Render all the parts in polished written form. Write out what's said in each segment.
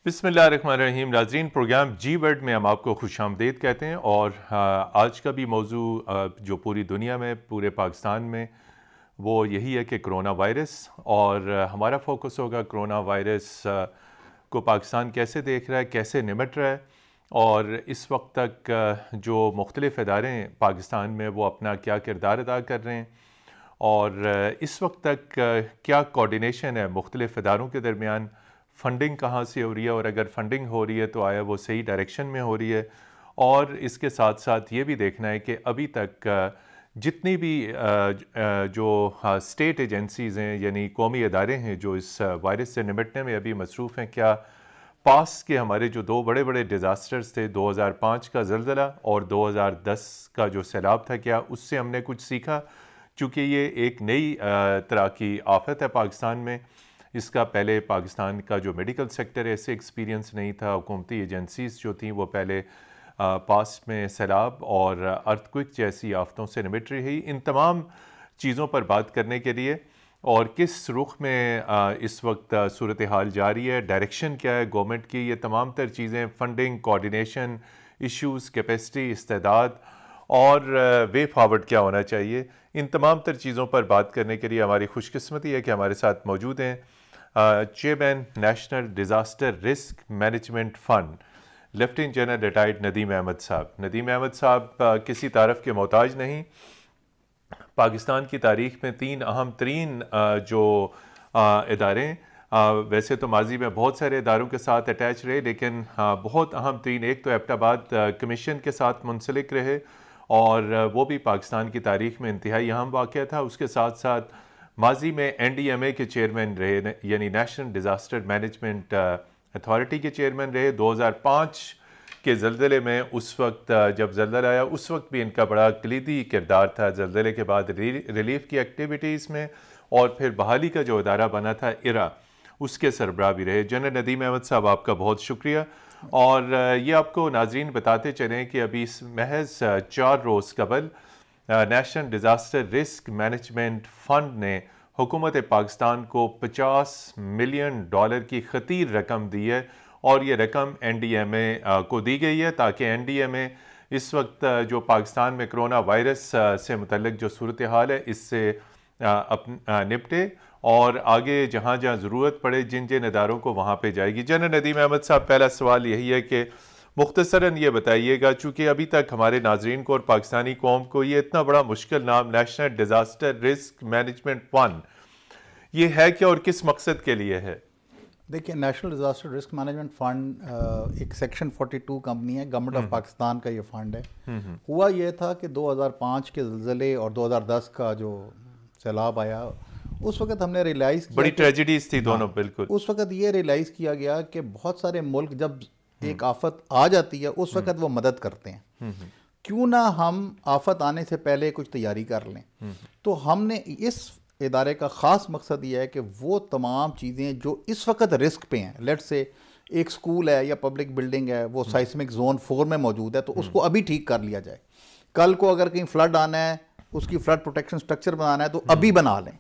بسم اللہ الرحمن الرحیم. ناظرین، پروگرام جی ورڈ میں ہم آپ کو خوش آمدید کہتے ہیں، اور آج کا بھی موضوع جو پوری دنیا میں، پورے پاکستان میں، وہ یہی ہے کہ کرونا وائرس. اور ہمارا فوکس ہوگا کرونا وائرس کو پاکستان کیسے دیکھ رہا ہے، کیسے نمٹ رہا ہے، اور اس وقت تک جو مختلف ادارے ہیں پاکستان میں وہ اپنا کیا کردار ادا کر رہے ہیں، اور اس وقت تک کیا کوارڈینیشن ہے مختلف اداروں کے درمیان، فنڈنگ کہاں سے ہو رہی ہے، اور اگر فنڈنگ ہو رہی ہے تو آیا وہ صحیح ڈائریکشن میں ہو رہی ہے. اور اس کے ساتھ ساتھ یہ بھی دیکھنا ہے کہ ابھی تک جتنی بھی جو اسٹیٹ ایجنسیز ہیں، یعنی قومی ادارے ہیں جو اس وائرس سے نمٹنے میں ابھی مصروف ہیں، کیا پاس کے ہمارے جو دو بڑے بڑے ڈیزاسٹرز تھے، 2005 کا زلزلہ اور 2010 کا جو سیلاب تھا، کیا اس سے ہم نے کچھ سیکھا؟ چونکہ یہ ایک نئی طرح کی آفت ہے پاکستان میں. اس کا پہلے پاکستان کا جو میڈیکل سیکٹر ہے، اسے ایکسپیرینس نہیں تھا. حکومتی ایجنسیز جو تھیں وہ پہلے پاس میں سیلاب اور ارتھ کوئک جیسی آفتوں سے نمٹ رہی. ان تمام چیزوں پر بات کرنے کے لیے، اور کس رخ میں اس وقت صورتحال جاری ہے، ڈائریکشن کیا ہے گورنمنٹ کی، یہ تمام تر چیزیں، فنڈنگ، کوارڈینیشن ایشوز، کیپیسٹی، استعداد، اور وے فارورڈ کیا ہونا چاہیے، ان تمام تر چیزوں پر بات کرنے کے لیے ہماری خوش قسمتی ہے کہ ہمارے ساتھ موجود ہیں chairman national disaster risk management fund, lieutenant general retired Nadeem Ahmed sahab. Nadeem Ahmed صاحب کسی تعارف کے محتاج نہیں. پاکستان کی تاریخ میں تین اہم ترین جو ادارے ہیں، ویسے تو ماضی میں بہت سارے اداروں کے ساتھ اٹیچ رہے، لیکن بہت اہم ترین، ایک تو ایبٹ آباد کمیشن کے ساتھ منسلک رہے، اور وہ بھی پاکستان کی تاریخ میں انتہائی اہم واقعہ تھا. اس کے ساتھ ساتھ ماضی میں NDMA کے چیئرمین رہے، یعنی نیشنل ڈیزاسٹر مینجمنٹ اتھارٹی کے چیئرمین رہے. 2005 کے زلزلے میں، اس وقت جب زلزلہ آیا، اس وقت بھی ان کا بڑا کلیدی کردار تھا زلزلے کے بعد ریلیف کی ایکٹیویٹیز میں، اور پھر بحالی کا جو ادارہ بنا تھا IRA، اس کے سربراہ بھی رہے. جنرل ندیم احمد صاحب، آپ کا بہت شکریہ. اور یہ آپ کو ناظرین بتاتے چلیں کہ ابھی محض 4 روز قبل national disaster risk management fund نے حکومت پاکستان کو $50 ملین کی خطیر رقم دی ہے، اور یہ رقم NDMA کو دی گئی ہے تاکہ NDMA اس وقت جو پاکستان میں کرونا وائرس سے متعلق جو صورتحال ہے، اس سے نپٹے، اور آگے جہاں جہاں ضرورت پڑے، جن جن اداروں کو، وہاں پہ جائے گی. جنرل ندیم احمد صاحب، پہلا سوال یہی ہے کہ مختصراً یہ بتائیے گا، چونکہ ابھی تک ہمارے ناظرین کو اور پاکستانی قوم کو یہ اتنا بڑا مشکل نام national disaster risk management fund, یہ ہے کیا اور کس مقصد کے لیے ہے؟ دیکھیں، national disaster risk management fund ایک سیکشن 42 کمپنی ہے، گورنمنٹ آف پاکستان کا یہ فنڈ ہے. ہوا یہ تھا کہ 2005 کے زلزلے اور 2010 کا جو سیلاب آیا، اس وقت ہم نے ریلائز کیا، بڑی ٹریجڈیز تھی دونوں. بالکل اس وقت یہ ریلائز کیا گیا کہ بہت سارے ملک جب ایک آفت آ جاتی ہے، اس وقت وہ مدد کرتے ہیں. کیوں نہ ہم آفت آنے سے پہلے کچھ تیاری کر لیں. تو ہم نے اس ادارے کا خاص مقصد یہ ہے کہ وہ تمام چیزیں جو اس وقت رسک پہ ہیں، لیٹ سے ایک سکول ہے یا پبلک بلڈنگ ہے، وہ سائسمک زون 4 میں موجود ہے، تو اس کو ابھی ٹھیک کر لیا جائے. کل کو اگر کہیں فلڈ آنا ہے، اس کی فلڈ پروٹیکشن سٹرکچر بنانا ہے تو ابھی بنا لیں.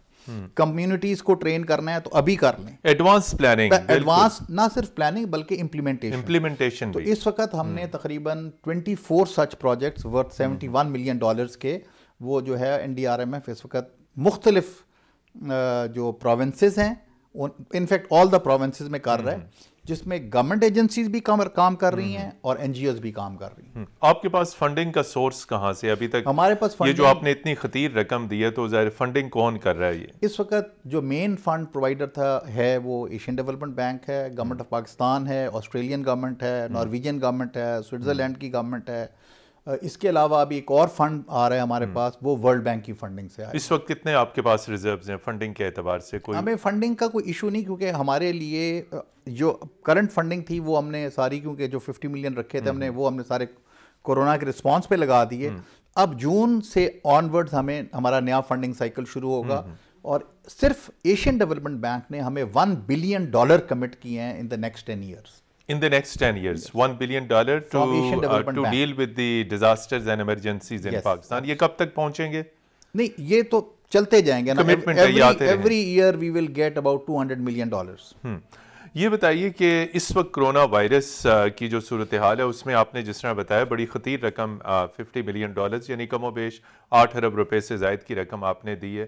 کمیونٹیز کو ٹرین کرنا ہے تو ابھی کر لیں. ایڈوانس پلاننگ، ایڈوانس نہ صرف پلاننگ بلکہ امپلیمنٹیشن. تو اس وقت ہم نے تقریباً 24 سچ پروجیکٹس ورتھ $71 ملین کے، وہ جو ہے NDRMF اس وقت مختلف جو پروونسز ہیں، انفیکٹ آل دا پروونسز میں کر رہا ہے، جس میں گورنمنٹ ایجنسیز بھی کام کر رہی ہیں اور NGOs بھی کام کر رہی ہیں. آپ کے پاس فنڈنگ کا سورس کہاں سے ابھی تک؟ ہمارے پاس یہ جو آپ نے اتنی خطیر رقم دی ہے، تو ظاہر فنڈنگ کون کر رہا ہے؟ یہ اس وقت جو مین فنڈ پرووائڈر ہے وہ ایشین ڈیولپمنٹ بینک ہے، گورنمنٹ آف پاکستان ہے، آسٹریلین گورنمنٹ ہے، نارویجین گورنمنٹ ہے، سوئٹزرلینڈ کی گورنمنٹ ہے. اس کے علاوہ ابھی ایک اور فنڈ آ رہا ہے ہمارے پاس، وہ ورلڈ بینک کی فنڈنگ سے آ رہا ہے. اس وقت کتنے آپ کے پاس ریزروز ہیں فنڈنگ کے اعتبار سے؟ ہمیں فنڈنگ کا کوئی ایشو نہیں، کیونکہ ہمارے لیے جو کرنٹ فنڈنگ تھی وہ ہم نے ساری، کیونکہ جو 50 ملین رکھے تھے ہم نے سارے کورونا کے رسپانس پہ لگا دیے. اب جون سے آن ورڈز ہمارا نیا فنڈنگ سائیکل شروع ہوگا، اور صرف ایشین ڈیولپمنٹ بینک نے ہمیں $1 بلین کمٹ کیے ہیں in the next 10 years. In the next 10 years, $1 billion to deal with the disasters and emergencies in Pakistan. یہ کب تک پہنچیں گے؟ نہیں، یہ تو چلتے جائیں گے نا. Every year we will get about $200 million. یہ بتائیے کہ اس وقت کرونا وائرس کی جو صورتحال ہے اس میں آپ نے جس طرح بتایا بڑی خطیر رقم $50 بلین یعنی کم و بیش 8 ارب روپے سے زائد کی رقم آپ نے دی ہے.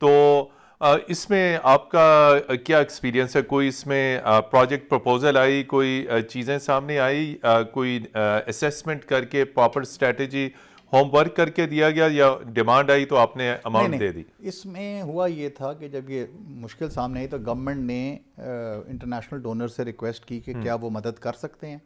تو اس میں آپ کا کیا ایکسپیرینس ہے؟ کوئی اس میں پروجیکٹ پروپوزل آئی، کوئی چیزیں سامنے آئی، کوئی اسیسمنٹ کر کے پراپر اسٹریٹجی ہوم ورک کر کے دیا گیا، یا ڈیمانڈ آئی تو آپ نے اماؤنٹ دے دی؟ اس میں ہوا یہ تھا کہ جب یہ مشکل سامنے آئی تو گورنمنٹ نے انٹرنیشنل ڈونر سے ریکویسٹ کی کہ کیا وہ مدد کر سکتے ہیں.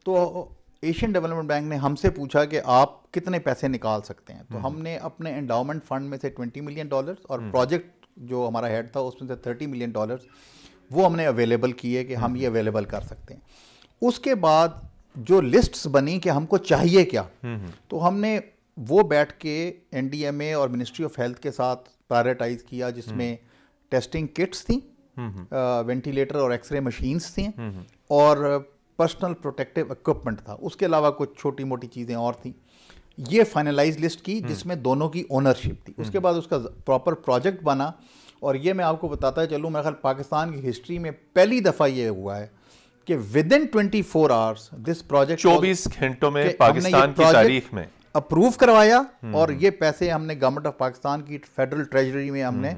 تو ایشین ڈیولپمنٹ بینک نے ہم سے پوچھا کہ آپ کتنے پیسے نکال سکتے ہیں. تو ہم نے اپنے انڈاؤمنٹ فنڈ میں سے $20 ملین اور پروجیکٹ جو ہمارا ہیڈ تھا اس میں سے $30 ملین وہ ہم نے اویلیبل کیے کہ ہم یہ اویلیبل کر سکتے ہیں. اس کے بعد جو لسٹس بنی کہ ہم کو چاہیے کیا، تو ہم نے وہ بیٹھ کے NDMA اور منسٹری آف ہیلتھ کے ساتھ پرائرٹائز کیا، جس میں ٹیسٹنگ کٹس تھیں، وینٹیلیٹر اور ایکس رے مشینز تھیں، اور پرسنل پروٹیکٹیو اکوپمنٹ تھا. اس کے علاوہ کچھ چھوٹی موٹی چیزیں اور تھیں. یہ فائنلائز لسٹ کی جس میں دونوں کی اونرشپ تھی. اس کے بعد اس کا پراپر پروجیکٹ بنا. اور یہ میں آپ کو بتاتا چلوں، میرے خیال پاکستان کی ہسٹری میں پہلی دفعہ یہ ہوا ہے کہ ودن 24 آورس دس پروجیکٹ 24 گھنٹوں میں پاکستان کی تاریخ میں اپروو کروایا، اور یہ پیسے ہم نے گورنمنٹ آف پاکستان کی فیڈرل ٹریجری میں ہم نے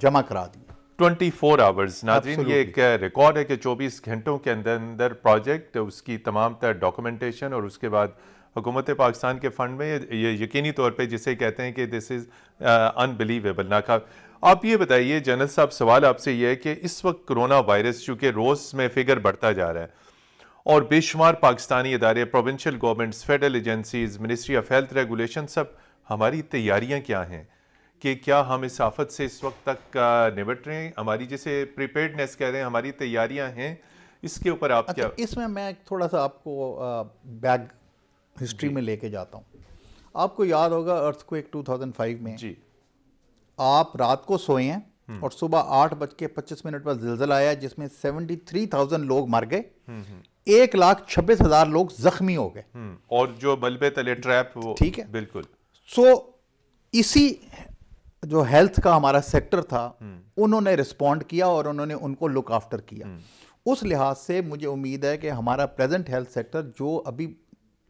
جمع کرا دی. 24 آورز. ناظرین، یہ ایک ریکارڈ ہے کہ 24 گھنٹوں کے اندر پروجیکٹ، اس کی تمام تر ڈاکومنٹیشن، اور اس کے بعد حکومت پاکستان کے فنڈ میں یہ یقینی طور پہ جسے کہتے ہیں کہ دس از انبلیویبل. آپ یہ بتائیے جنرل صاحب، سوال آپ سے یہ ہے کہ اس وقت کرونا وائرس چونکہ روز میں فگر بڑھتا جا رہا ہے، اور بے شمار پاکستانی ادارے، provincial governments, federal agencies, ministry of health regulation, سب ہماری تیاریاں کیا ہیں کہ کیا ہم اس آفت سے اس وقت تک نمٹ رہے ہیں؟ ہماری جسے پریپیئرڈنیس کہہ رہے ہیں، ہماری تیاریاں ہیں، اس کے اوپر آپ کیا؟ اس میں تھوڑا سا آپ کو بیک ہسٹری میں لے کے جاتا ہوں. آپ کو یاد ہوگا ارتھ کویک 2005 میں جی، آپ رات کو سوئے ہیں اور صبح 8:25 پر زلزلہ آیا جس میں 73,000 لوگ مر گئے، 1,26,000 لوگ زخمی ہو گئے، اور جو ملبے تلے ٹریپ، وہ ٹھیک ہے بالکل. سو اسی جو ہیلتھ کا ہمارا سیکٹر تھا انہوں نے رسپونڈ کیا اور انہوں نے ان کو لک آفٹر کیا. اس لحاظ سے مجھے امید ہے کہ ہمارا پریزنٹ ہیلتھ سیکٹر جو ابھی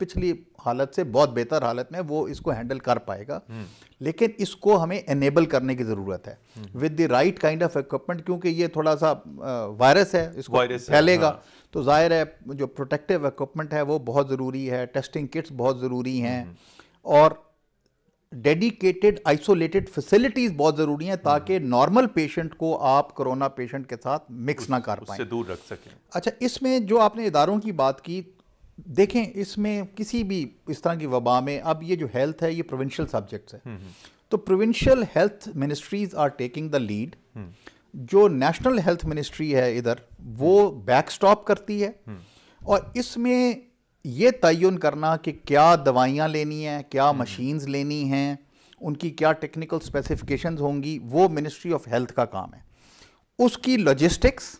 پچھلی حالت سے بہت بہتر حالت میں، وہ اس کو ہینڈل کر پائے گا. لیکن اس کو ہمیں انیبل کرنے کی ضرورت ہے with the right kind of equipment, کیونکہ یہ تھوڑا سا وائرس ہے، اس کو پھیلے گا. تو ظاہر ہے جو پروٹیکٹیو اکوپمنٹ ہے وہ بہت ضروری ہے، ٹیسٹنگ کٹس بہت ضروری ہیں، اور ڈیڈیکیٹڈ آئسولیٹڈ فیسلٹیز بہت ضروری ہیں تاکہ نارمل پیشنٹ کو آپ کرونا پیشنٹ کے ساتھ مکس نہ کر پائیں، اس سے دور رکھ سکیں. اچھا، اس میں جو آپ نے اداروں کی بات کی، دیکھیں اس میں کسی بھی اس طرح کی وبا میں اب یہ جو ہیلتھ ہے یہ پروونشل سبجیکٹس ہے، تو provincial health ministries are taking the lead. جو نیشنل ہیلتھ منسٹری ہے ادھر وہ بیک سٹاپ کرتی ہے، اور اس میں یہ تعین کرنا کہ کیا دوائیاں لینی ہیں، کیا مشینز لینی ہیں، ان کی کیا ٹیکنیکل اسپیسیفکیشنز ہوں گی، وہ منسٹری آف ہیلتھ کا کام ہے. اس کی لاجسٹکس،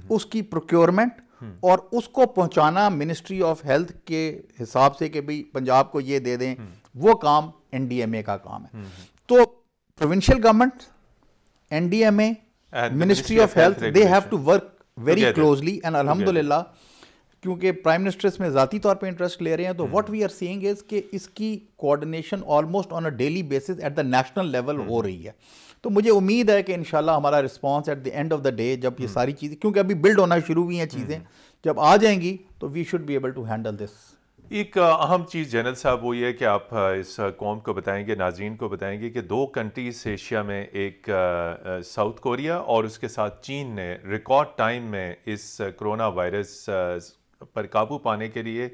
اس کی پروکیورمنٹ اور اس کو پہنچانا منسٹری آف ہیلتھ کے حساب سے کہ بھئی پنجاب کو یہ دے دیں، وہ کام NDMA کا کام ہے. تو provincial government, NDMA، ministry of health, they have to work very closely. And الحمدللہ کیونکہ پرائم منسٹر اس میں ذاتی طور پہ انٹرسٹ لے رہے ہیں، تو what we are seeing is کہ اس کی coordination almost on a daily basis at the national level ہو رہی ہے. تو مجھے امید ہے کہ انشاءاللہ ہمارا response at the end of the day, جب یہ ساری چیزیں، کیونکہ ابھی بلڈ ہونا شروع ہوئی ہیں چیزیں، جب آ جائیں گی تو we should be able to handle this. ایک اہم چیز جنرل صاحب وہ یہ ہے کہ آپ اس قوم کو بتائیں گے، ناظرین کو بتائیں گے کہ 2 کنٹریز ایشیا میں، ایک ساؤتھ کوریا اور اس کے ساتھ چین نے ریکارڈ ٹائم میں اس کرونا وائرس پر قابو پانے کے لیے،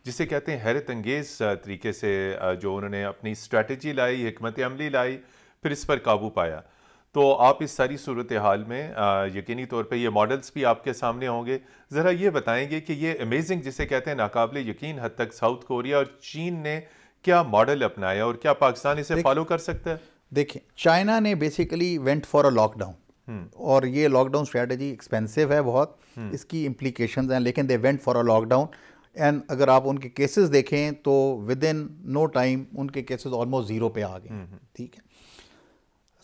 جسے کہتے ہیں حیرت انگیز طریقے سے جو انہوں نے اپنی اسٹریٹجی لائی، حکمت عملی لائی، پھر اس پر قابو پایا. تو آپ اس ساری صورتحال میں یقینی طور پہ یہ ماڈلز بھی آپ کے سامنے ہوں گے. ذرا یہ بتائیں گے کہ یہ امیزنگ جسے کہتے ہیں ناقابل یقین حد تک ساؤتھ کوریا اور چین نے کیا ماڈل اپنایا، اور کیا پاکستان اسے فالو کر سکتا ہے؟ دیکھیں، چائنا نے basically went for a lockdown, اور یہ لاک ڈاؤن اسٹریٹجی ایکسپینسو ہے بہت، اس کی امپلیکیشنز ہیں، لیکن they went for a lockdown. And اگر آپ ان کے کیسز دیکھیں تو ود ان نو ٹائم ان کے کیسز آلموسٹ 0 پہ آ گئے. ٹھیک ہے.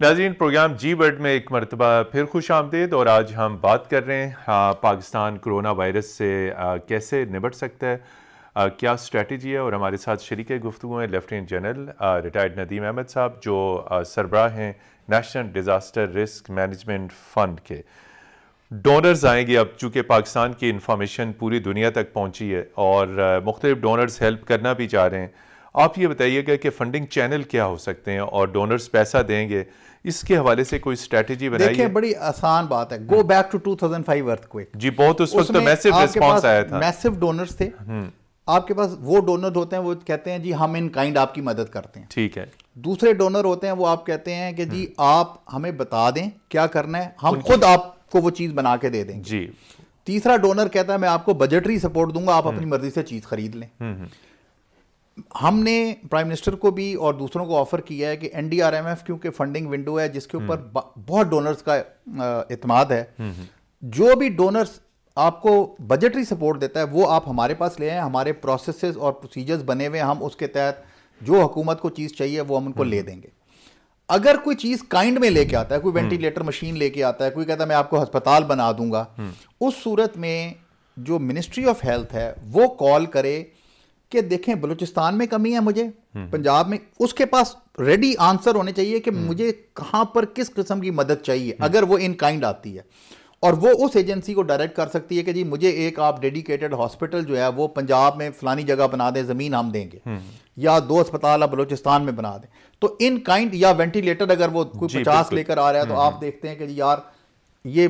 ناظرین، پروگرام جی ورڈ میں ایک مرتبہ پھر خوش آمدید، اور آج ہم بات کر رہے ہیں پاکستان کرونا وائرس سے کیسے نمٹ سکتا ہے، کیا اسٹریٹجی ہے، اور ہمارے ساتھ شریک گفتگو ہیں lieutenant general retired Nadeem Ahmed sahab, جو سربراہ ہیں national disaster risk management fund کے۔ ڈونرز آئیں گے اب، چونکہ پاکستان کی انفارمیشن پوری دنیا تک پہنچی ہے اور مختلف ڈونرز ہیلپ کرنا بھی چاہ رہے ہیں۔ آپ یہ بتائیے گا کہ فنڈنگ چینل کیا ہو سکتے ہیں، اور ڈونرز پیسہ دیں گے، اس کے حوالے سے کوئی اسٹریٹجی بنائیے۔ دیکھیں بڑی آسان بات ہے، گو بیک ٹو 2005 ارتھکویک۔ جی بہت اس وقت میسو ریسپانس آیا تھا، میسو ڈونرز تھے۔ آپ کے پاس وہ ڈونر ہوتے ہیں وہ کہتے ہیں جی ہم ان کائنڈ آپ کی مدد کرتے ہیں، ٹھیک ہے۔ دوسرے ڈونر ہوتے ہیں وہ آپ کہتے ہیں کہ جی آپ ہمیں بتا دیں کیا کرنا ہے، ہم خود آپ کو وہ چیز بنا کے دے دیں گے۔ جی تیسرا ڈونر کہتا ہے میں آپ کو بجٹری سپورٹ دوں گا، آپ اپنی مرضی سے چیز خرید لیں۔ ہم نے پرائم منسٹر کو بھی اور دوسروں کو آفر کیا ہے کہ N D R M F کیونکہ فنڈنگ ونڈو ہے جس کے اوپر بہت ڈونرز کا اعتماد ہے، جو بھی ڈونرز آپ کو بجٹری سپورٹ دیتا ہے وہ آپ ہمارے پاس لے آئیں، ہمارے پروسیسز اور پروسیجرز بنے ہوئے ہیں، ہم اس کے تحت جو حکومت کو چیز چاہیے وہ ہم ان کو لے دیں گے۔ اگر کوئی چیز کائنڈ میں لے کے آتا ہے، کوئی وینٹیلیٹر مشین لے کے آتا ہے، کوئی کہتا ہے میں آپ کو ہسپتال بنا دوں گا، اس صورت میں جو منسٹری آف ہیلتھ ہے وہ کال کرے کہ دیکھیں بلوچستان میں کمی ہے، مجھے پنجاب میں، اس کے پاس ریڈی آنسر ہونے چاہیے کہ مجھے کہاں پر کس قسم کی مدد چاہیے اگر وہ ان کائنڈ آتی ہے، اور وہ اس ایجنسی کو ڈائریکٹ کر سکتی ہے کہ جی مجھے ایک آپ ڈیڈیکیٹڈ ہاسپٹل جو ہے وہ پنجاب میں فلانی جگہ بنا دیں، زمین ہم دیں گے، یا 2 اسپتال آپ بلوچستان میں بنا دیں۔ تو ان کائنڈ، یا وینٹیلیٹر اگر وہ کوئی 50 لے کر آ رہا ہے تو آپ دیکھتے ہیں کہ جی یار یہ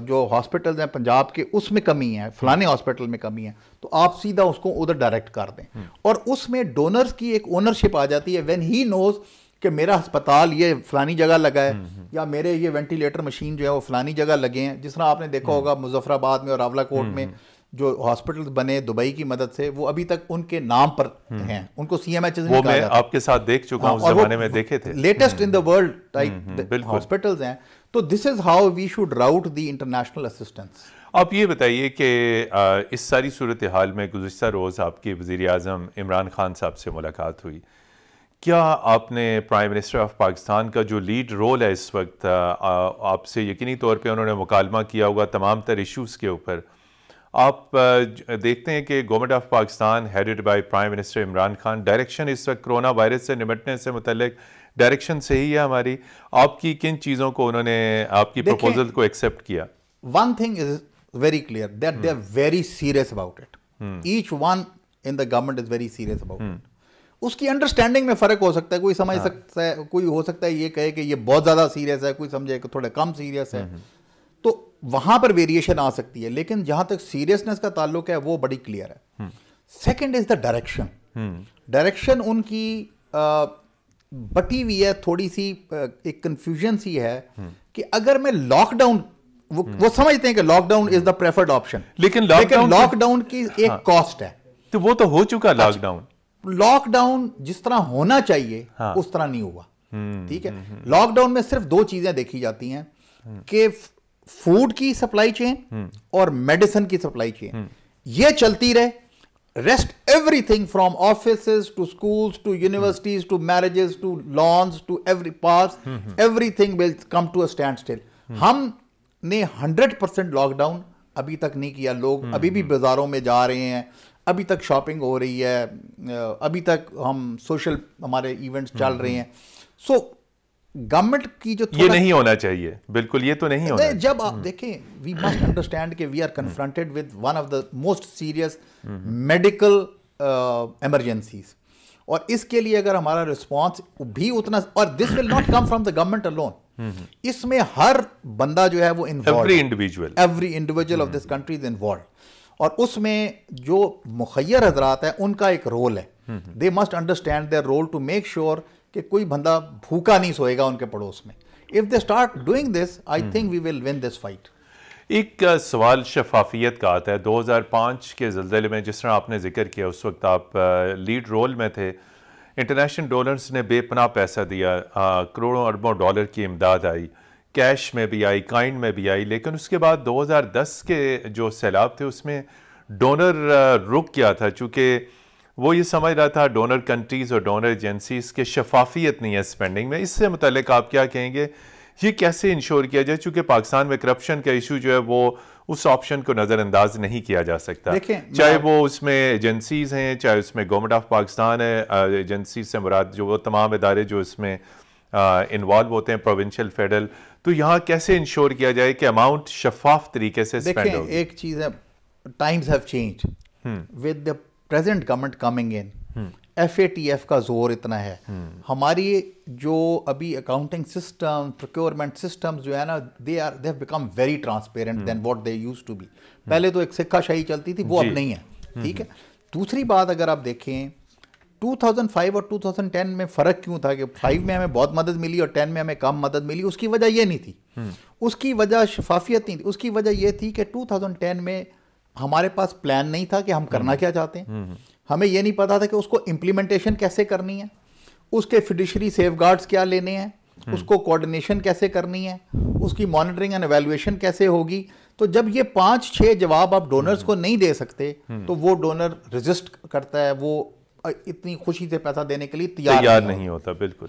جو ہاسپٹلز ہیں پنجاب کے اس میں کمی ہے، فلانے ہاسپٹل میں کمی ہے، تو آپ سیدھا اس کو ادھر ڈائریکٹ کر دیں، اور اس میں ڈونرز کی ایک اونرشپ آ جاتی ہے وین ہی نوز کہ میرا ہسپتال یہ فلانی جگہ لگا ہے، یا میرے یہ وینٹیلیٹر مشین جو ہے وہ فلانی جگہ لگے ہیں۔ جس طرح آپ نے دیکھا ہوگا مظفر آباد میں اور راولہ کوٹ میں جو ہاسپٹلز بنے دبئی کی مدد سے، وہ ابھی تک ان کے نام پر ہیں، ان کو سی ایم ایچ وہ میں آپ کے ساتھ دیکھ چکا ہوں، اس زمانے میں دیکھے تھے، latest in the world type hospitals ہیں۔ تو this is how we should route the international assistance. آپ یہ بتائیے کہ اس ساری صورتحال میں گزشتہ روز آپ کے وزیر اعظم عمران خان صاحب سے ملاقات ہوئی، کیا آپ نے پرائم منسٹر آف پاکستان کا جو لیڈ رول ہے اس وقت، آپ سے یقینی طور پہ انہوں نے مکالمہ کیا ہوگا تمام تر ایشوز کے اوپر، آپ دیکھتے ہیں کہ government of Pakistan headed by prime minister Imran Khan, direction اس وقت کرونا وائرس سے نمٹنے سے متعلق ڈائریکشن صحیح ہے ہماری؟ آپ کی کن چیزوں کو انہوں نے آپ کی پروپوزل کو ایکسیپٹ کیا؟ One thing is very clear that they are very serious about it. Each one in the government is very serious about it. اس کی انڈرسٹینڈنگ میں فرق ہو سکتا ہے، کوئی سمجھ سکتا ہے، کوئی ہو سکتا ہے یہ کہے کہ یہ بہت زیادہ سیریس ہے، کوئی سمجھے کہ تھوڑا کم سیریس ہے، تو وہاں پر ویریشن آ سکتی ہے، لیکن جہاں تک سیریسنس کا تعلق ہے وہ بڑی کلیئر ہے۔ Second is the direction. Direction ان کی بٹی ہوئی ہے، تھوڑی سی ایک کنفیوژن سی ہے کہ اگر میں لاک ڈاؤن، وہ سمجھتے ہیں کہ lockdown is the preferred option, لیکن لاک ڈاؤن کی ایک کاسٹ ہے۔ تو وہ تو ہو چکا لاک ڈاؤن، لاک ڈاؤن جس طرح ہونا چاہیے اس طرح نہیں ہوا، ٹھیک ہے۔ لاک ڈاؤن میں صرف 2 چیزیں دیکھی جاتی ہیں کہ فوڈ کی سپلائی چین اور میڈیسن کی سپلائی چین، یہ چلتی رہے، rest everything from offices to schools to universities to marriages to lawns to every parts, everything will come to a standstill. ہم نے 100% لاک ڈاؤن ابھی تک نہیں کیا، لوگ ابھی بھی بازاروں میں جا رہے ہیں، ابھی تک شاپنگ ہو رہی ہے، ابھی تک ہم سوشل ہمارے ایونٹس چل رہے ہیں۔ سو گورنمنٹ کی جو یہ نہیں ہونا چاہیے، بالکل یہ تو نہیں ہونا۔ جب آپ دیکھیں وی مسٹ انڈرسٹینڈ کہ we are confronted with one of the most serious medical emergencies, اور اس کے لیے اگر ہمارا رسپانس بھی اتنا، اور this will not come from the government alone, اس میں ہر بندہ جو ہے وہ involved, every individual of this country is involved, اور اس میں جو مخیر حضرات ہیں ان کا ایک رول ہے، they must understand their role to make sure کہ کوئی بندہ بھوکا نہیں سوئے گا ان کے پڑوس میں۔ If they start doing this, I think we will win this fight. ایک سوال شفافیت کا آتا ہے، 2005 کے زلزلے میں جس طرح آپ نے ذکر کیا، اس وقت آپ لیڈ رول میں تھے، انٹرنیشنل ڈونرز نے بے پناہ پیسہ دیا، کروڑوں اربوں ڈالر کی امداد آئی، کیش میں بھی آئی، کائنڈ میں بھی آئی، لیکن اس کے بعد 2010 کے جو سیلاب تھے اس میں ڈونر رک گیا تھا، چونکہ وہ یہ سمجھ رہا تھا ڈونر کنٹریز اور ڈونر ایجنسیز کے شفافیت نہیں ہے اسپینڈنگ میں. اس سے متعلق آپ کیا کہیں گے؟ یہ کیسے انشور کیا جائے؟ چونکہ پاکستان میں کرپشن کا ایشو جو ہے وہ اس آپشن کو نظر انداز نہیں کیا جا سکتا, چاہے وہ اس میں ایجنسیز ہیں, چاہے اس میں گورنمنٹ آف پاکستان ہے. ایجنسیز سے مراد جو وہ تمام ادارے جو اس میں انوالو ہوتے ہیں, پروونشل, فیڈرل. تو یہاں کیسے انشور کیا جائے کہ اماؤنٹ شفاف طریقے سے اسپینڈ ہو؟ دیکھیں ایک چیز ہے, Times have changed with the present government coming in. FATF کا زور اتنا ہے, ہماری جو ابھی اکاؤنٹنگ سسٹم, پروکیورمنٹ سسٹم جو ہے نا, they have become very transparent then what they used to be. پہلے تو ایک سکہ شاہی چلتی تھی, وہ اب نہیں ہے. ٹھیک ہے. دوسری بات اگر آپ دیکھیں 2005 اور 2010 میں فرق کیوں تھا کہ 5 میں ہمیں بہت مدد ملی اور 10 میں ہمیں کم مدد ملی؟ اس کی وجہ یہ نہیں تھی, اس کی وجہ شفافیت نہیں تھی, اس کی وجہ یہ تھی کہ 2010 میں ہمارے پاس پلان نہیں تھا کہ ہم کرنا کیا چاہتے ہیں. ہمیں یہ نہیں پتا تھا کہ اس کو امپلیمنٹیشن کیسے کرنی ہے, اس کے فیڈیشری سیف گارڈز کیا لینے ہیں, اس کو کوارڈینیشن کیسے کرنی ہے, اس کی مانیٹرنگ اینڈ ایویلویشن کیسے ہوگی. تو جب یہ 5-6 جواب آپ ڈونرز کو نہیں دے سکتے تو وہ ڈونر ریزسٹ کرتا ہے, وہ اتنی خوشی سے پیسہ دینے کے لیے تیار نہیں ہوتا. بالکل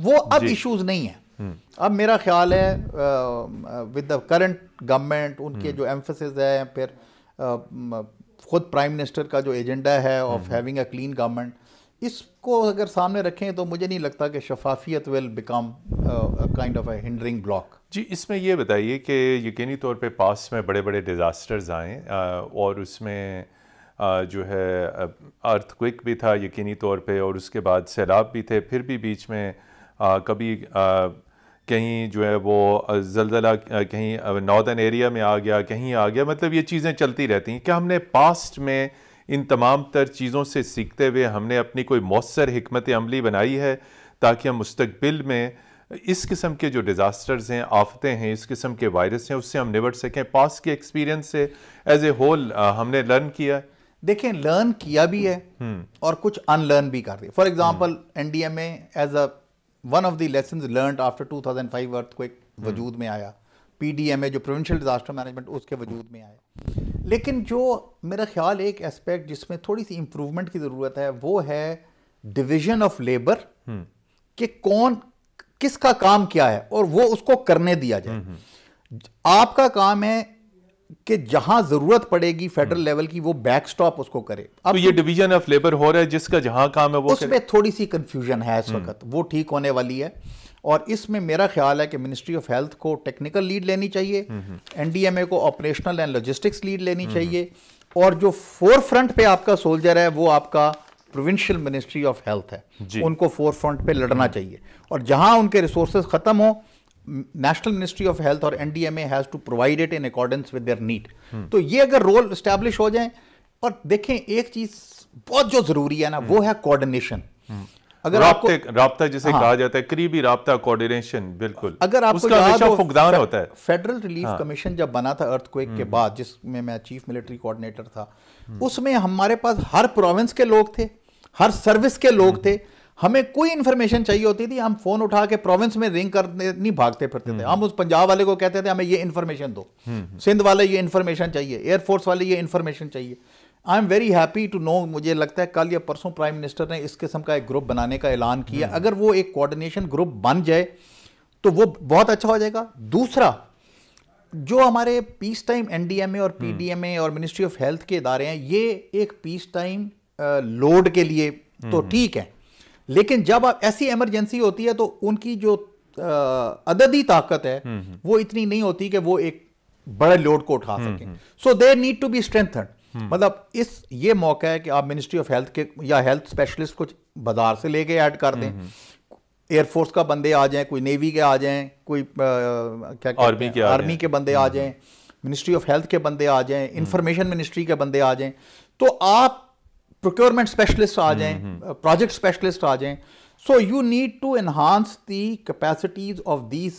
وہ اب ایشوز نہیں ہیں. اب میرا خیال ہے ود دا کرنٹ گورنمنٹ, ان کے جو ایمفسس ہے, پھر خود پرائم منسٹر کا جو ایجنڈا ہے of having a clean government, اس کو اگر سامنے رکھیں تو مجھے نہیں لگتا کہ شفافیت will become kind of a hindering block. جی, اس میں یہ بتائیے کہ یقینی طور پہ پاس میں بڑے بڑے ڈیزاسٹرز آئیں اور اس میں جو ہے ارتھ کوئک بھی تھا یقینی طور پہ, اور اس کے بعد سیلاب بھی تھے, پھر بھی بیچ میں کبھی کہیں جو ہے وہ زلزلہ کہیں ناردرن ایریا میں آ گیا, کہیں آ گیا. مطلب یہ چیزیں چلتی رہتی ہیں. کیا ہم نے پاسٹ میں ان تمام تر چیزوں سے سیکھتے ہوئے ہم نے اپنی کوئی مؤثر حکمت عملی بنائی ہے تاکہ ہم مستقبل میں اس قسم کے جو ڈیزاسٹرز ہیں, آفتیں ہیں, اس قسم کے وائرس ہیں, اس سے ہم نبٹ سکیں؟ پاس کے ایکسپیرینس سے ایز اے ہول ہم نے لرن کیا ہے. دیکھیں لرن کیا بھی ہے اور کچھ ان لرن بھی کر دیا. For example NDMA as a one of the lessons learned after 2005 earth quick وجود میں آیا, PDMA جو پروونشل ڈیزاسٹر مینجمنٹ اس کے وجود میں آیا. لیکن جو میرا خیال ایک اسپیکٹ جس میں تھوڑی سی امپروومنٹ کی ضرورت ہے وہ ہے ڈویژن آف لیبر, کہ کون کس کا کام کیا ہے اور وہ اس کو کرنے دیا جائے. آپ کا کام ہے کہ جہاں ضرورت پڑے گی فیڈرل لیول کی وہ بیک سٹاپ اس کو کرے. اب یہ ڈویژن آف لیبر ہو رہا ہے جس کا جہاں کام ہے وہ اس میں تھوڑی سی کنفیوژن ہے اس وقت, وہ ٹھیک ہونے والی ہے. اور اس میں میرا خیال ہے کہ منسٹری آف ہیلتھ کو ٹیکنیکل لیڈ لینی چاہیے, NDMA کو آپریشنل اینڈ لاجسٹکس لیڈ لینی چاہیے, اور جو فور فرنٹ پہ آپ کا سولجر ہے وہ آپ کا پروونشل منسٹری آف ہیلتھ ہے. ان کو فور فرنٹ پہ لڑنا چاہیے, اور جہاں ان کے ریسورسز ختم ہوں نیشنل منسٹری آف ہیلتھ اور NDMA has to provide it in accordance with their need. تو یہ اگر رول اسٹیبلش ہو جائیں. اور دیکھیں ایک چیز بہت جو ضروری ہے نا وہ ہے کوآرڈینیشن. اگر رابطہ جسے کہا جاتا ہے, قریبی رابطہ, کوآرڈینیشن. بالکل. اگر آپ کو یاد ہو فقدان ہوتا ہے. فیڈرل ریلیف کمیشن جب بنا تھا ارتھ کوئک کے بعد, جس میں چیف ملٹری کوآرڈینیٹر تھا, اس میں ہمارے پاس ہر پروونس کے لوگ تھے, ہر سروس کے لوگ تھے. ہمیں کوئی انفارمیشن چاہیے ہوتی تھی ہم فون اٹھا کے پروونس میں رنگ کرنے نہیں بھاگتے پھرتے تھے. ہم اس پنجاب والے کو کہتے تھے ہمیں یہ انفارمیشن دو, سندھ والے یہ انفارمیشن چاہیے, ایئر فورس والے یہ انفارمیشن چاہیے. I am very happy to know, مجھے لگتا ہے کل یا پرسوں پرائم منسٹر نے اس قسم کا ایک گروپ بنانے کا اعلان کیا. اگر وہ ایک کوآرڈینیشن گروپ بن جائے تو وہ بہت اچھا ہو جائے گا. دوسرا, جو ہمارے پیس ٹائم NDMA اور PDMA اور منسٹری آف ہیلتھ کے ادارے ہیں, یہ ایک پیس ٹائم لوڈ کے لیے تو ٹھیک ہے, لیکن جب ایسی ایمرجنسی ہوتی ہے تو ان کی جو عددی طاقت ہے وہ اتنی نہیں ہوتی کہ وہ ایک بڑے لوڈ کو اٹھا سکیں. So they need to be strengthened. مطلب یہ موقع ہے کہ آپ منسٹری آف ہیلتھ کے یا ہیلتھ اسپیشلسٹ کچھ بازار سے لے کے ایڈ کر دیں, ایئر فورس کا بندے آ جائیں, کوئی نیوی کے آ جائیں, کوئی آرمی کے بندے آ جائیں, منسٹری آف ہیلتھ کے بندے آ جائیں, انفارمیشن منسٹری کے بندے آ جائیں, تو آپ پروکیورمنٹ اسپیشلسٹ آ جائیں, پروجیکٹ اسپیشلسٹ آ جائیں. So you need to enhance the capacities of these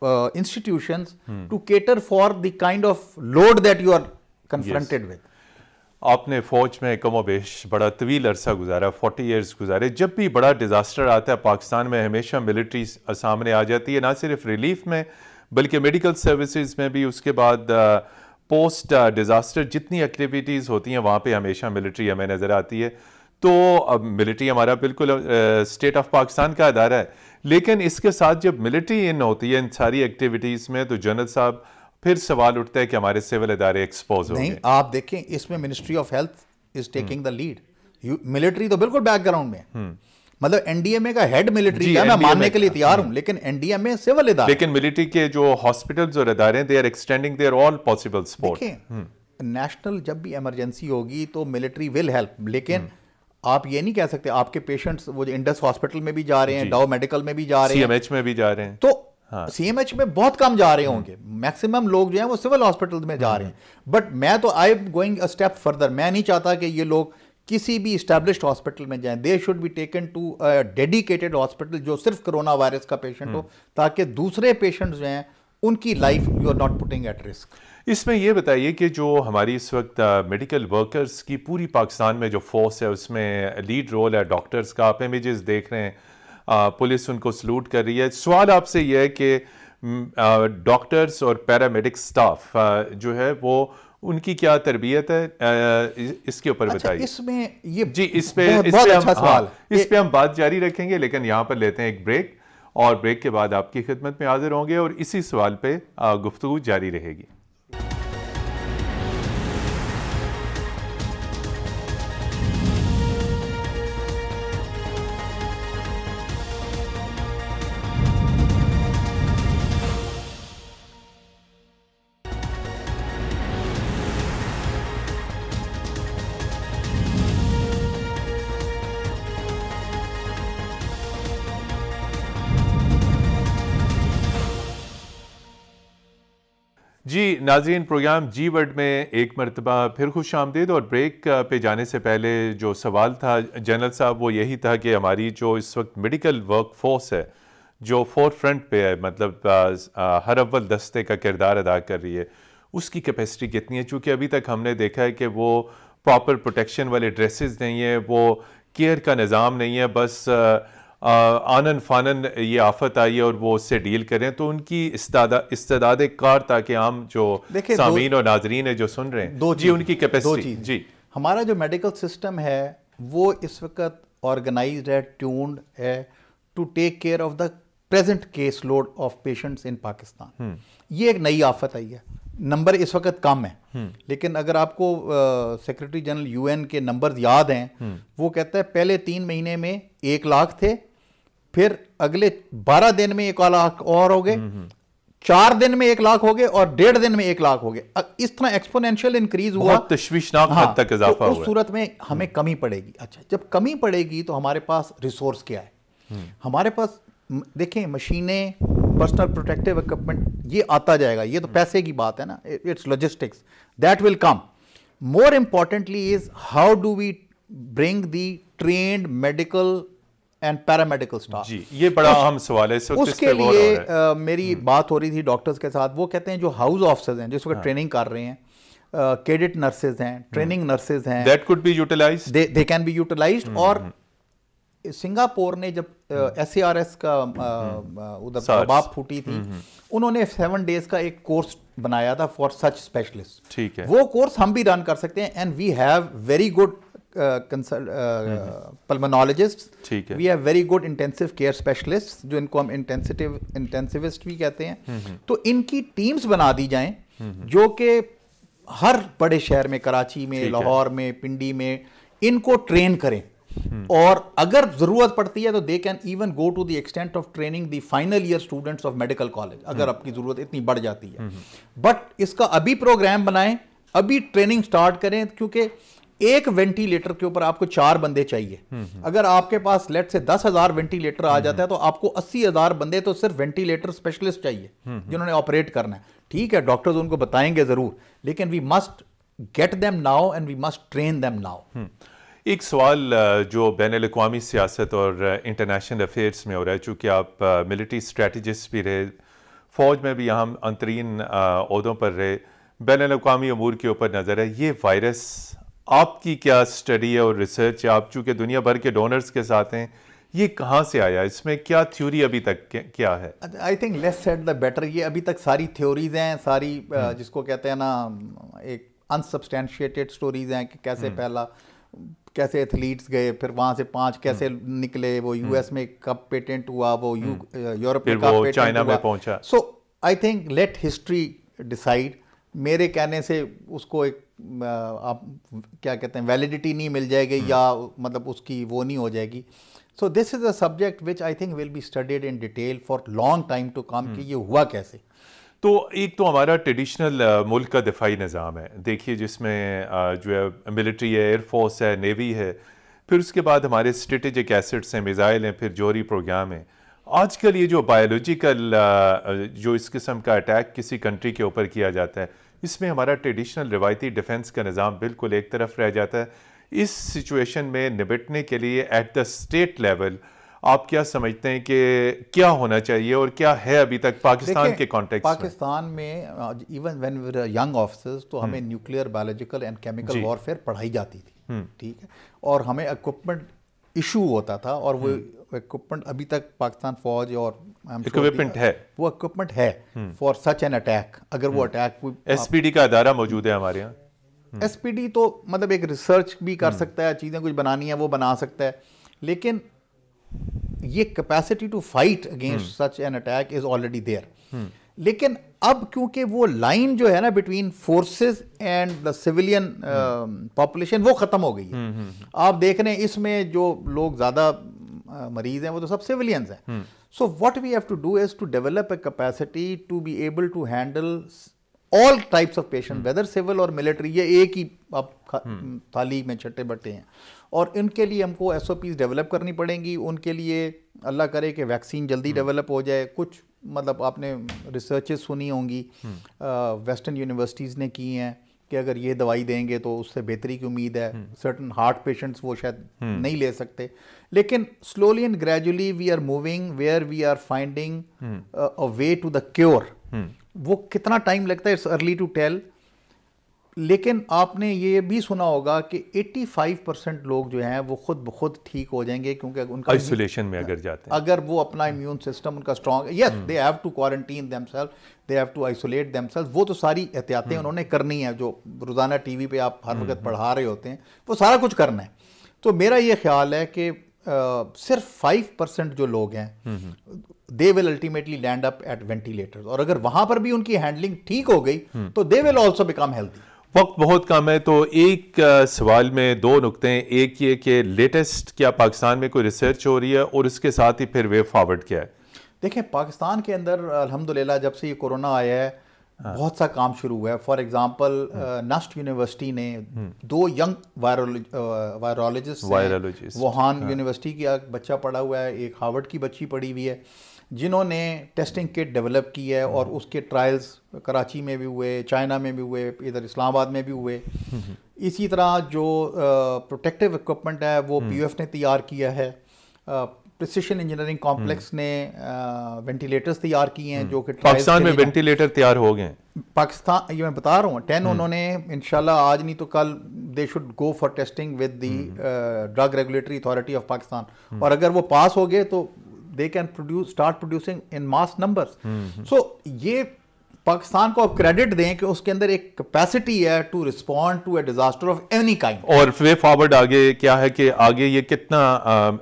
institutions to cater for the kind of load that you are confronted with. آپ نے فوج میں کم و بیش بڑا طویل عرصہ گزارا, 40 ایئرز گزارے. جب بھی بڑا ڈیزاسٹر آتا ہے پاکستان میں ہمیشہ ملٹری سامنے آ جاتی ہے, نہ صرف ریلیف میں بلکہ میڈیکل سروسز میں بھی. اس کے بعد پوسٹ ڈیزاسٹر جتنی ایکٹیویٹیز ہوتی ہیں وہاں پہ ہمیشہ ملٹری ہمیں نظر آتی ہے. تو اب ملٹری ہمارا بالکل اسٹیٹ آف پاکستان کا ادارہ ہے، لیکن اس کے ساتھ جب ملٹری ان ہوتی ہے ان ساری ایکٹیویٹیز میں، تو جنرل صاحب پھر سوال اٹھتا ہے کہ ہمارے سول ادارے ایکسپوز ہو گئے. نہیں، آپ دیکھیں اس میں ministry of health is taking the lead. Military تو بالکل بیک گراؤنڈ میں، مطلب این ڈی ایم اے کا ہیڈ ملٹری کا، میں ماننے کے لیے تیار ہوں، لیکن N D M A civil ادارہ. لیکن ملٹری کے جو ہاسپٹلز اور ادارے they are extending their all possible support. National جب بھی ایمرجنسی ہوگی تو ملٹری ول ہیلپ، لیکن آپ یہ نہیں کہہ سکتے آپ کے پیشنٹس وہ جو انڈس ہاسپٹل میں بھی جا رہے ہیں، ڈاؤ میڈیکل میں بھی جا رہے ہیں، سی ایم ایچ میں بھی جا رہے ہیں، تو سی ایم ایچ میں بہت کم جا رہے ہوں گے، میکسیمم لوگ جو ہیں وہ سول ہاسپٹل میں جا رہے ہیں. بٹ میں تو I am going a step further, میں نہیں چاہتا کہ یہ لوگ کسی بھی اسٹیبلشڈ ہاسپٹل میں جائیں. They should be taken to dedicated hospital جو صرف کرونا وائرس کا پیشنٹ ہو، تاکہ دوسرے پیشنٹس جو ہیں ان کی life you are not putting at risk. اس میں یہ بتائیے کہ جو ہماری اس وقت میڈیکل ورکرز کی پوری پاکستان میں جو فورس ہے اس میں لیڈ رول ہے ڈاکٹرز کا، آپ امیجز دیکھ رہے ہیں، پولیس ان کو سلوٹ کر رہی ہے. سوال آپ سے یہ ہے کہ ڈاکٹرز اور پیرامیڈک سٹاف جو ہے وہ ان کی کیا تربیت ہے، اس کے اوپر بتائیے. اس میں یہ جی اس پہ ہم بات جاری رکھیں گے، لیکن یہاں پر لیتے ہیں ایک بریک، اور بریک کے بعد آپ کی خدمت میں حاضر ہوں گے اور اسی سوال پہ گفتگو جاری رہے گی. جی ناظرین، پروگرام جی ورڈ میں ایک مرتبہ پھر خوش آمدید. اور بریک پہ جانے سے پہلے جو سوال تھا جنرل صاحب وہ یہی تھا کہ ہماری جو اس وقت میڈیکل ورک فورس ہے جو فور فرنٹ پہ ہے، مطلب ہر اول دستے کا کردار ادا کر رہی ہے، اس کی کیپیسٹی کتنی ہے؟ چونکہ ابھی تک ہم نے دیکھا ہے کہ وہ پراپر پروٹیکشن والے ڈریسز نہیں ہیں، وہ کیئر کا نظام نہیں ہے، بس آنن فانن یہ آفت آئی ہے اور وہ اس سے ڈیل کریں. تو ان کی استعداد کار تاکہ عام جو سامعین اور ناظرین ہیں جو سن رہے ہیں، جی ان کی کیپیسٹی. جی ہمارا جو میڈیکل سسٹم ہے وہ اس وقت آرگنائزڈ ہے، ٹیونڈ ہے to take care of the present case load of patients in Pakistan. یہ ایک نئی آفت آئی ہے، نمبر اس وقت کم ہے، لیکن اگر آپ کو سیکرٹری جنرل یو این کے نمبرز یاد ہیں، وہ کہتا ہے پہلے 3 مہینے میں 1 لاکھ تھے، پھر اگلے 12 دن میں 1 لاکھ اور ہو گئے، 4 دن میں 1 لاکھ ہو گئے، اور 1.5 دن میں 1 لاکھ ہو گئے. اس طرح ایکسپونینشیل انکریز ہوا، بہت تشویشناک حد تک اضافہ ہوا. اس صورت میں ہمیں کمی پڑے گی. اچھا، جب کمی پڑے گی تو ہمارے پاس ریسورس کیا ہے؟ ہمارے پاس دیکھیں مشینیں، پرسنل پروٹیکٹیو اکوپمنٹ، یہ آتا جائے گا، یہ تو پیسے کی بات ہے نا، it's logistics, that will come. More importantly is how do we bring the trained medical and paramedical staff. جی یہ بڑا اہم سوال ہے. اس کے لیے میری بات ہو رہی تھی ڈاکٹرز کے ساتھ، وہ کہتے ہیں جو ہاؤس آفسرز ہیں جس وقت ٹریننگ کر رہے ہیں، کیڈٹ نرسز ہیں، ٹریننگ نرسز ہیں، that could be utilized, they can be utilized. اور سنگاپور نے جب ایس سی آر ایس کا ادھر باب پھوٹی تھی، انہوں نے 7 days کا ایک کورس بنایا تھا فار سچ اسپیشلسٹ. ٹھیک ہے، وہ کورس ہم بھی رن کر سکتے ہیں، and we have very good pulmonologist, we have very good intensive care specialist, جو ان کو ہم انٹینسوسٹ بھی کہتے ہیں. تو ان کی ٹیمز بنا دی جائیں جو کہ ہر بڑے شہر میں، کراچی میں، لاہور میں، پنڈی میں ان کو ٹرین کریں، اور اگر ضرورت پڑتی ہے تو they can even go to the extent of training the final year students of medical college, اگر آپ کی ضرورت اتنی بڑھ جاتی ہے. بٹ اس کا ابھی پروگرام بنائیں، ابھی ٹریننگ سٹارٹ کریں، کیونکہ ایک وینٹیلیٹر کے اوپر آپ کو 4 بندے چاہیے. اگر آپ کے پاس لیٹ سے 10,000 وینٹیلیٹر آ جاتا ہے تو آپ کو 80,000 بندے تو صرف وینٹیلیٹر اسپیشلسٹ چاہیے جنہوں نے آپریٹ کرنا ہے. ٹھیک ہے، ڈاکٹرز ان کو بتائیں گے ضرور، لیکن we must get them now and we must train them now. ایک سوال جو بین الاقوامی سیاست اور انٹرنیشنل افیئرس میں ہو رہا ہے، چونکہ آپ ملٹری اسٹریٹجسٹ بھی رہے، فوج میں بھی اہم ترین عہدوں پر رہے، بین الاقوامی امور کے اوپر نظر ہے. یہ وائرس آپ کی کیا اسٹڈی ہے اور ریسرچ ہے؟ آپ چونکہ دنیا بھر کے ڈونرز کے ساتھ ہیں، یہ کہاں سے آیا؟ اس میں کیا تھیوری ابھی تک کیا ہے؟ I think less said the better. یہ ابھی تک ساری تھیوریز ہیں، ساری جس کو کہتے ہیں نا ایک انسبسٹینشیٹڈ سٹوریز ہیں کہ کیسے پھیلا، کیسے ایتھلیٹس گئے, پھر وہاں سے 5 کیسے نکلے, وہ یو ایس میں کب پیٹنٹ ہوا, وہ یورپ میں کب پیٹنٹ ہوا. So I think let history decide. میرے کہنے سے اس کو ایک آپ کیا کہتے ہیں ویلیڈیٹی نہیں مل جائے گی, یا مطلب اس کی وہ نہیں ہو جائے گی. So this is a subject which I think will be studied in detail for long time to come, کہ یہ ہوا کیسے. تو ایک تو ہمارا ٹریڈیشنل ملک کا دفاعی نظام ہے, دیکھیے جس میں جو ہے ملٹری ہے, ایئر فورس ہے, نیوی ہے, پھر اس کے بعد ہمارے اسٹریٹجک ایسٹس ہیں, میزائل ہیں, پھر جوہری پروگرام ہیں. آج کل یہ جو بایولوجیکل جو اس قسم کا اٹیک کسی کنٹری کے اوپر کیا جاتا ہے, اس میں ہمارا ٹریڈیشنل روایتی ڈیفنس کا نظام بالکل ایک طرف رہ جاتا ہے. اس سچویشن میں نبٹنے کے لیے ایٹ دا اسٹیٹ لیول آپ کیا سمجھتے ہیں کہ کیا ہونا چاہیے اور کیا ہے ابھی تک پاکستان کے کانٹیکسٹ میں؟ پاکستان میں even when we were young officers تو ہمیں nuclear, biological and chemical warfare پڑھائی جاتی تھی, ٹھیک ہے, اور ہمیں اکوپمنٹ ایشو ہوتا تھا, اور وہ اکوپمنٹ ابھی تک پاکستان فوج اور اکوپمنٹ ہے, وہ اکوپمنٹ ہے فار سچ این اٹیک. اگر وہ اٹیک ایس پی ڈی کا ادارہ موجود ہے ہمارے یہاں. ایس پی ڈی تو مطلب ایک ریسرچ بھی کر سکتا ہے, چیزیں کچھ بنانی ہیں وہ بنا سکتا ہے, لیکن یہ capacity to fight against such an attack is already there. لیکن اب کیونکہ وہ لائن جو ہے نا between forces and the civilian population وہ ختم ہو گئی ہے. آپ دیکھ رہے ہیں اس میں جو لوگ زیادہ مریض ہیں وہ تو سب سویلینز ہیں. So what we have to do is to develop a capacity to be able to handle all types of patient, whether civil or military, یہ ایک ہی آپ تھالی میں چھٹے بٹے ہیں, اور ان کے لیے ہم کو ایس او پیز ڈیولپ کرنی پڑیں گی. ان کے لیے اللہ کرے کہ ویکسین جلدی ڈیولپ ہو جائے. کچھ مطلب آپ نے ریسرچز سنی ہوں گی ویسٹرن یونیورسٹیز نے کی ہیں کہ اگر یہ دوائی دیں گے تو اس سے بہتری کی امید ہے. سرٹن ہارٹ پیشنٹس وہ شاید نہیں لے سکتے, لیکن slowly and gradually we are moving where we are finding a way to the cure. وہ کتنا ٹائم لگتا ہے اٹس ارلی ٹو ٹیل, لیکن آپ نے یہ بھی سنا ہوگا کہ 85% لوگ جو ہیں وہ خود بخود ٹھیک ہو جائیں گے, کیونکہ ان کا آئسولیشن میں اگر جاتے ہیں, اگر وہ اپنا امیون سسٹم ان کا strong, yes they have to quarantine themselves, they have to isolate themselves. وہ تو ساری احتیاطیں انہوں نے کرنی ہیں جو روزانہ ٹی وی پہ آپ ہر وقت پڑھا رہے ہوتے ہیں, وہ سارا کچھ کرنا ہے. تو میرا یہ خیال ہے کہ صرف 5% جو لوگ ہیں they will ultimately land up at ventilators, اور اگر وہاں پر بھی ان کی ہینڈلنگ ٹھیک ہو گئی تو they will also become healthy. وقت بہت کم ہے, تو ایک سوال میں 2 نقطے ہیں. ایک یہ کہ لیٹسٹ کیا پاکستان میں کوئی ریسرچ ہو رہی ہے, اور اس کے ساتھ ہی پھر وے فارورڈ کیا ہے؟ دیکھیں پاکستان کے اندر الحمدللہ جب سے یہ کورونا آیا ہے بہت سا کام شروع ہوا ہے. فار ایگزامپل نسٹ یونیورسٹی نے 2 ینگ وائرولوجسٹ ووہان یونیورسٹی کی ایک بچہ پڑھا ہوا ہے, ایک ہارورڈ کی بچی پڑھی ہوئی ہے, جنہوں نے ٹیسٹنگ کٹ ڈیولپ کی ہے, اور اس کے ٹرائلز کراچی میں بھی ہوئے, چائنا میں بھی ہوئے, ادھر اسلام آباد میں بھی ہوئے. اسی طرح جو پروٹیکٹیو اکوپمنٹ ہے وہ پی یو ایف نے تیار کیا ہے. پریسیشن انجینئرنگ کمپلیکس نے وینٹیلیٹرز تیار کیے ہیں جو کہ پاکستان میں وینٹیلیٹر تیار ہو گئے ہیں. پاکستان یہ میں بتا رہا ہوں 10 انہوں نے انشاءاللہ آج نہیں تو کل they should go for testing with the drug regulatory authority of Pakistan, اور اگر وہ پاس ہو گئے تو they can start producing in mass numbers. So یہ پاکستان کو آپ کریڈٹ دیں کہ اس کے اندر ایک کیپیسٹی ہے to respond to a disaster of any kind. اور وے فارورڈ آگے کیا ہے کہ آگے یہ کتنا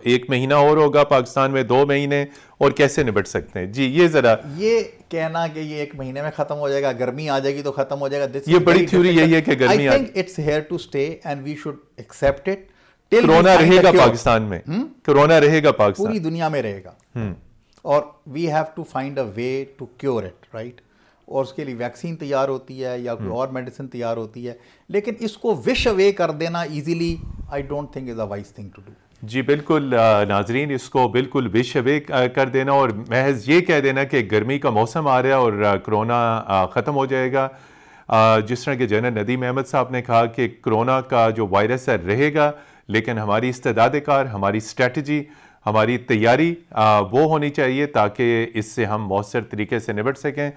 1 مہینہ اور ہوگا پاکستان میں, 2 مہینے, اور کیسے نبٹ سکتے ہیں؟ جی یہ ذرا یہ کہنا کہ یہ 1 مہینے میں ختم ہو جائے گا, گرمی آ جائے گی تو ختم ہو جائے گا, یہ بڑی تھیوری یہی ہے کہ گرمی I think it's here to stay and we should accept it. Corona رہے گا پاکستان میں, کرونا رہے گا پاکستان, پوری دنیا میں رہے گا, اور we have to find a way to cure it, right. اور اس کے لیے ویکسین تیار ہوتی ہے یا کوئی اور میڈیسن تیار ہوتی ہے, لیکن اس کو وش اوے کر دینا easily I don't think is a wise thing to do. جی بالکل ناظرین, اس کو بالکل وش اوے کر دینا اور محض یہ کہہ دینا کہ گرمی کا موسم آ رہا ہے اور کرونا ختم ہو جائے گا. جس طرح کہ جنرل ندیم احمد صاحب نے کہا کہ کرونا کا جو وائرس ہے رہے گا, لیکن ہماری استعداد کار, ہماری اسٹریٹجی, ہماری تیاری وہ ہونی چاہیے تاکہ اس سے ہم مؤثر طریقے سے نبٹ سکیں.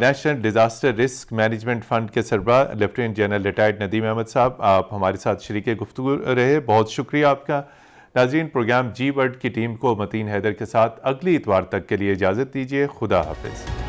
National disaster risk management fund کے سربراہ lieutenant general retired Nadeem Ahmed sahab, آپ ہمارے ساتھ شریک گفتگو رہے, بہت شکریہ آپ کا. ناظرین, پروگرام جی ورڈ کی ٹیم کو متین حیدر کے ساتھ اگلی اتوار تک کے لیے اجازت دیجیے. خدا حافظ.